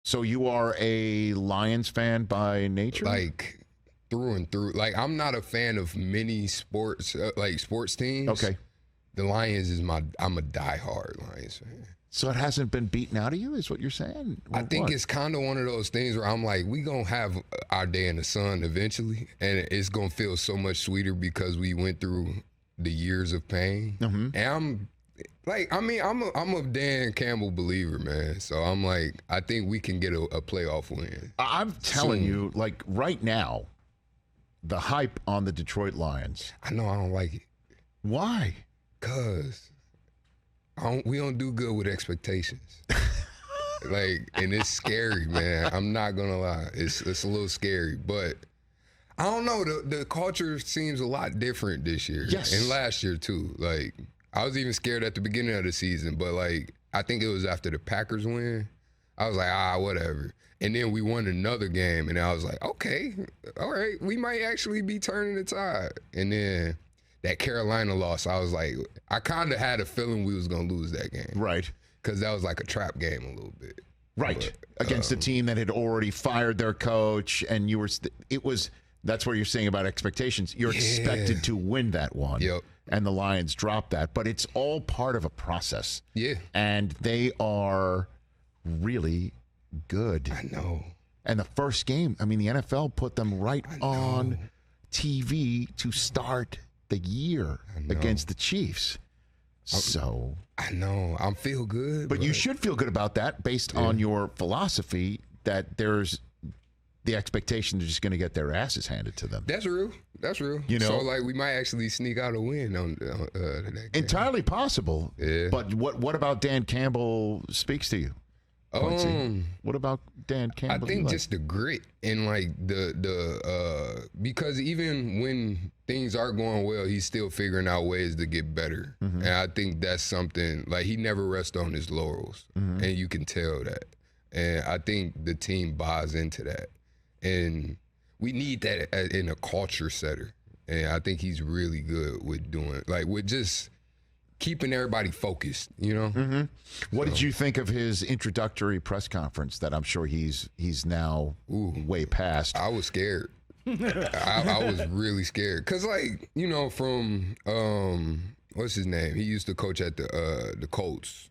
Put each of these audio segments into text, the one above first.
So you are a Lions fan by nature? Like through and through. Like I'm not a fan of many sports, like sports teams. Okay. The Lions is I'm a diehard Lions fan. So it hasn't been beaten out of you, is what you're saying? I think it's kind of one of those things where I'm like, we gonna have our day in the sun eventually, and it's gonna feel so much sweeter because we went through the years of pain. Mm-hmm. And I'm a Dan Campbell believer, man. So I'm like, I think we can get a playoff win. I'm telling you, like right now, the hype on the Detroit Lions. I know I don't like it. Why? Cause we don't do good with expectations. And it's scary, man. I'm not gonna lie. It's a little scary, but I don't know. The culture seems a lot different this year. Yes. And last year too. Like I was even scared at the beginning of the season, but like I think it was after the Packers win. I was like, whatever. And then we won another game, and I was like, okay, all right, we might actually be turning the tide. And then that Carolina loss, I was like, I kind of had a feeling we was going to lose that game. Right. Because that was like a trap game a little bit. Right. But, against a team that had already fired their coach, and that's where you're saying about expectations. You're expected to win that one. Yep. And the Lions dropped that. But it's all part of a process. Yeah. And they are really good. I know. And the first game, the NFL put them right on TV to start the year against the Chiefs. So I know. I feel good. But you should feel good about that based on your philosophy that there's the expectation they're just going to get their asses handed to them. That's real. So like we might actually sneak out a win on that game. Entirely possible. Yeah. But what about Dan Campbell speaks to you? What about Dan Campbell? I think just the grit and like the because even when things are going well, he's still figuring out ways to get better. Mm-hmm. And I think that's something like he never rests on his laurels, and you can tell that. And I think the team buys into that, and we need that in a culture setter. And I think he's really good with with just keeping everybody focused, you know? Mm-hmm. What did you think of his introductory press conference that I'm sure he's now way past? I was scared. I was really scared. Because, from, what's his name? He used to coach at the Colts,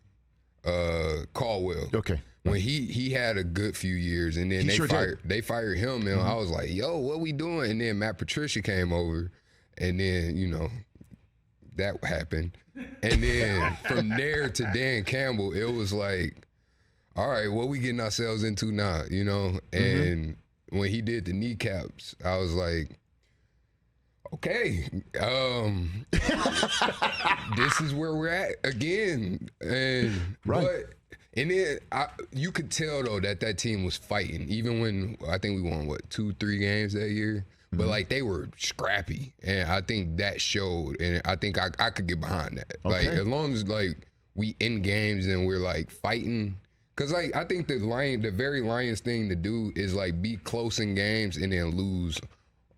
Caldwell. Okay. When he had a good few years, and then they fired him, and I was like, yo, what we doing? And then Matt Patricia came over, and then, that happened. And then from there to Dan Campbell, it was like, all right, what we getting ourselves into now, And when he did the kneecaps, I was like, okay, this is where we're at again. And and then you could tell though that team was fighting, even when I think we won 2-3 games that year. But they were scrappy, and I think that showed, and I think I could get behind that. Okay. As long as we in games and we're fighting, because I think the very Lions thing to do is be close in games and then lose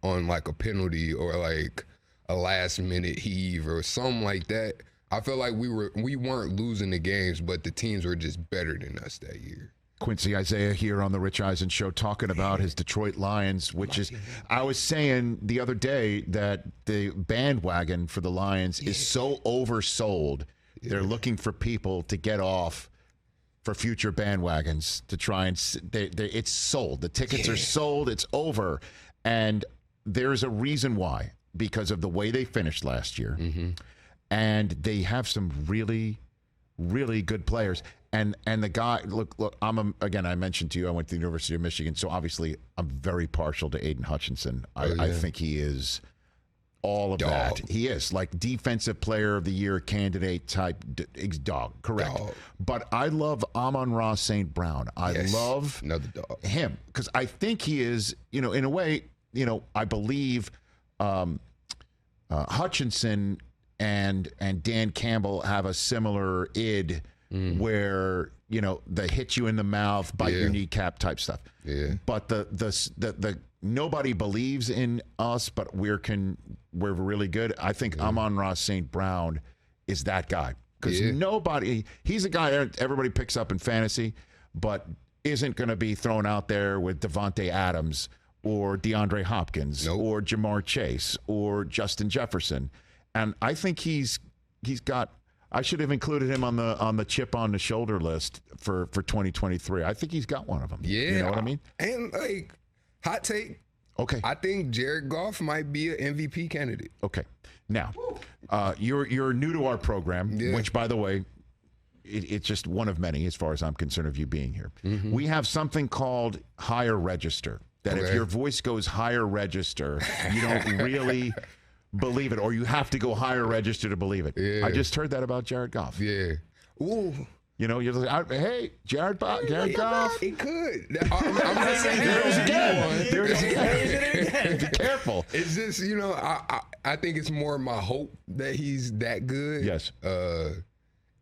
on a penalty or a last minute heave or something like that. I feel like we weren't losing the games, but the teams were just better than us that year. Quincy Isaiah here on the Rich Eisen Show talking about his Detroit Lions, which is, I was saying the other day that the bandwagon for the Lions is so oversold. Yeah. They're looking for people to get off for future bandwagons to try and it's sold. The tickets are sold. It's over. And there's a reason why, because of the way they finished last year. Mm-hmm. And they have some really, really good players. And the guy, look, I mentioned to you, I went to the University of Michigan, so obviously I'm very partial to Aiden Hutchinson. I think he is all of that. He is defensive player of the year candidate type dog, correct. Dog. But I love Amon-Ra St. Brown. I love another dog. Him, because I think he is, in a way, I believe Hutchinson and Dan Campbell have a similar id where they hit you in the mouth, bite your kneecap type stuff. Yeah. But the nobody believes in us, but we're really good. I think Amon-Ra St. Brown is that guy, because he's a guy that everybody picks up in fantasy, but isn't going to be thrown out there with Devontae Adams or DeAndre Hopkins or Jamar Chase or Justin Jefferson. And I think he's got, I should have included him on the chip on the shoulder list for 2023. I think he's got one of them. Yeah. You know what I mean? And like, hot take. Okay. I think Jared Goff might be an MVP candidate. Okay. Now, you're new to our program, which, by the way, it's just one of many as far as I'm concerned of you being here. Mm-hmm. We have something called higher register. That if your voice goes higher register, you don't really believe it, or you have to go higher register to believe it. Yeah. I just heard that about Jared Goff. Yeah. Ooh. You know, you're like, hey, Jared Goff. He could. I'm not saying there it is again. Be careful. It's just, you know, I think it's more my hope that he's that good. Yes.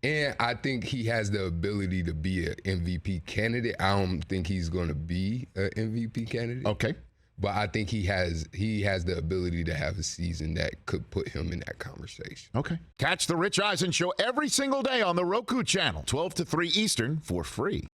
And I think he has the ability to be an MVP candidate. I don't think he's going to be an MVP candidate. Okay. But I think he has the ability to have a season that could put him in that conversation. Okay. Catch the Rich Eisen Show every single day on the Roku channel, 12 to 3 Eastern, for free.